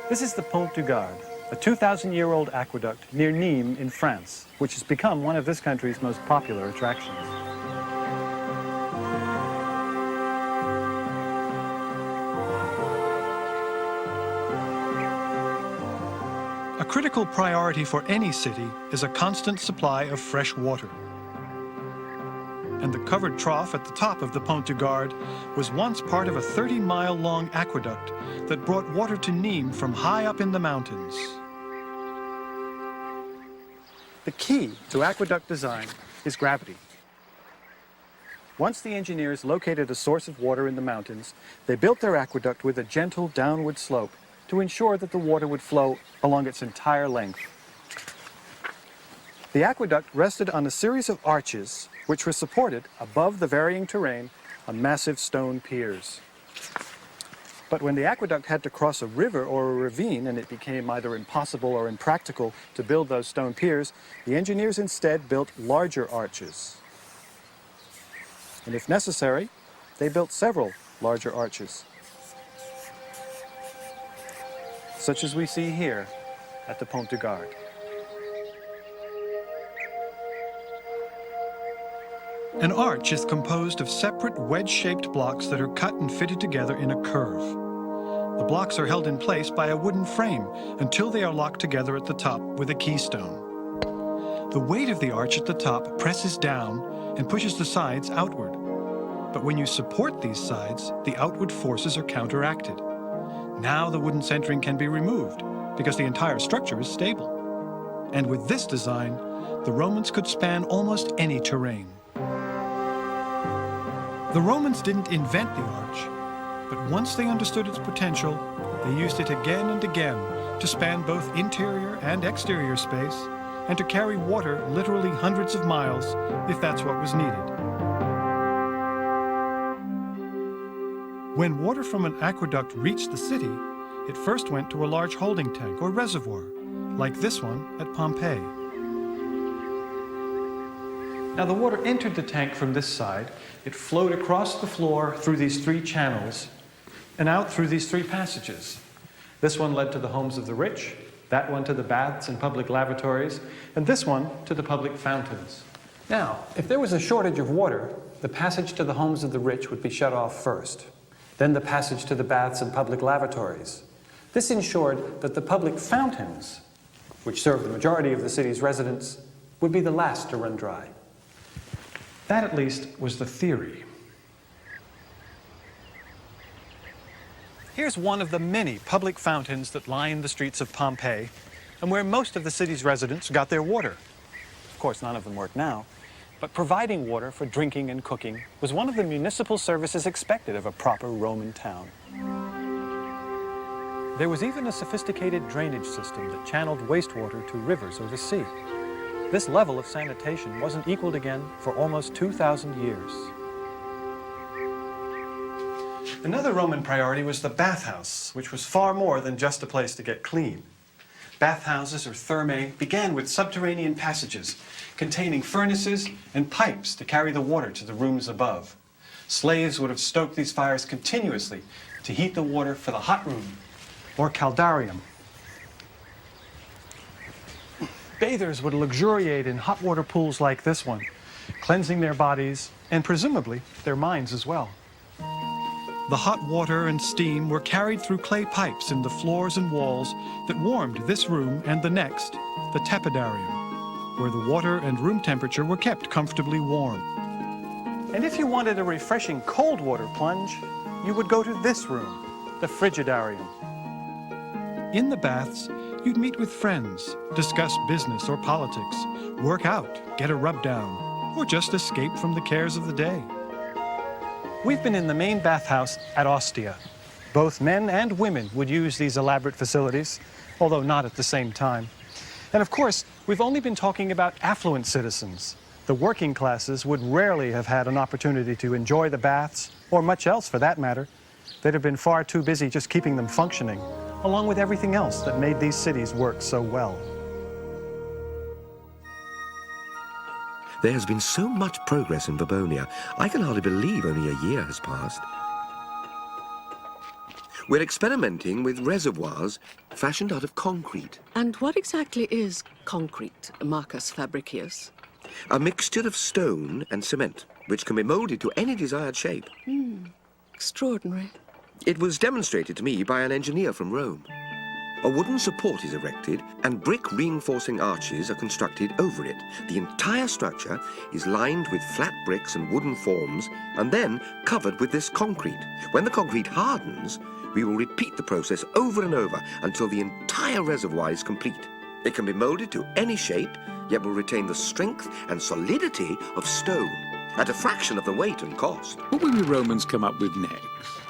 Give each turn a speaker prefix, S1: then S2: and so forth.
S1: This is the Pont du Gard, a 2,000-year-old aqueduct near Nîmes in France, which has become one of this country's most popular attractions. A critical priority for any city is a constant supply of fresh water. And the covered trough at the top of the Pont du Gard was once part of a 30-mile-long aqueduct that brought water to Nîmes from high up in the mountains. The key to aqueduct design is gravity. Once the engineers located a source of water in the mountains, they built their aqueduct with a gentle downward slope to ensure that the water would flow along its entire length. The aqueduct rested on a series of arches which were supported above the varying terrain on massive stone piers. But when the aqueduct had to cross a river or a ravine and it became either impossible or impractical to build those stone piers, the engineers instead built larger arches. And if necessary, they built several larger arches, such as we see here at the Pont du Gard. An arch is composed of separate wedge-shaped blocks that are cut and fitted together in a curve. The blocks are held in place by a wooden frame until they are locked together at the top with a keystone. The weight of the arch at the top presses down and pushes the sides outward. But when you support these sides, the outward forces are counteracted. Now the wooden centering can be removed because the entire structure is stable. And with this design, the Romans could span almost any terrain. The Romans didn't invent the arch, but once they understood its potential, they used it again and again to span both interior and exterior space and to carry water literally hundreds of miles if that's what was needed. When water from an aqueduct reached the city, it first went to a large holding tank or reservoir, like this one at Pompeii. Now the water entered the tank from this side. It flowed across the floor through these three channels and out through these three passages. This one led to the homes of the rich, that one to the baths and public lavatories, and this one to the public fountains. Now, if there was a shortage of water, the passage to the homes of the rich would be shut off first, then the passage to the baths and public lavatories. This ensured that the public fountains, which served the majority of the city's residents, would be the last to run dry. That, at least, was the theory. Here's one of the many public fountains that line the streets of Pompeii and where most of the city's residents got their water. Of course, none of them work now, but providing water for drinking and cooking was one of the municipal services expected of a proper Roman town. There was even a sophisticated drainage system that channeled wastewater to rivers or the sea. This level of sanitation wasn't equaled again for almost 2,000 years. Another Roman priority was the bathhouse, which was far more than just a place to get clean. Bathhouses, or thermae, began with subterranean passages containing furnaces and pipes to carry the water to the rooms above. Slaves would have stoked these fires continuously to heat the water for the hot room, or caldarium. Bathers would luxuriate in hot water pools like this one, cleansing their bodies and presumably their minds as well. The hot water and steam were carried through clay pipes in the floors and walls that warmed this room and the next, the tepidarium, where the water and room temperature were kept comfortably warm. And if you wanted a refreshing cold water plunge, you would go to this room, the frigidarium. In the baths, you'd meet with friends, discuss business or politics, work out, get a rub down, or just escape from the cares of the day. We've been in the main bathhouse at Ostia. Both men and women would use these elaborate facilities, although not at the same time. And of course, we've only been talking about affluent citizens. The working classes would rarely have had an opportunity to enjoy the baths, or much else for that matter. They'd have been far too busy just keeping them functioning, along with everything else that made these cities work so well.
S2: There has been so much progress in Babylonia, I can hardly believe only a year has passed. We're experimenting with reservoirs fashioned out of concrete.
S3: And what exactly is concrete, Marcus Fabricius?
S2: A mixture of stone and cement, which can be moulded to any desired shape.
S3: Extraordinary.
S2: It was demonstrated to me by an engineer from Rome. A wooden support is erected and brick reinforcing arches are constructed over it. The entire structure is lined with flat bricks and wooden forms and then covered with this concrete. When the concrete hardens, we will repeat the process over and over until the entire reservoir is complete. It can be moulded to any shape, yet will retain the strength and solidity of stone at a fraction of the weight and cost.
S4: What will we Romans come up with next?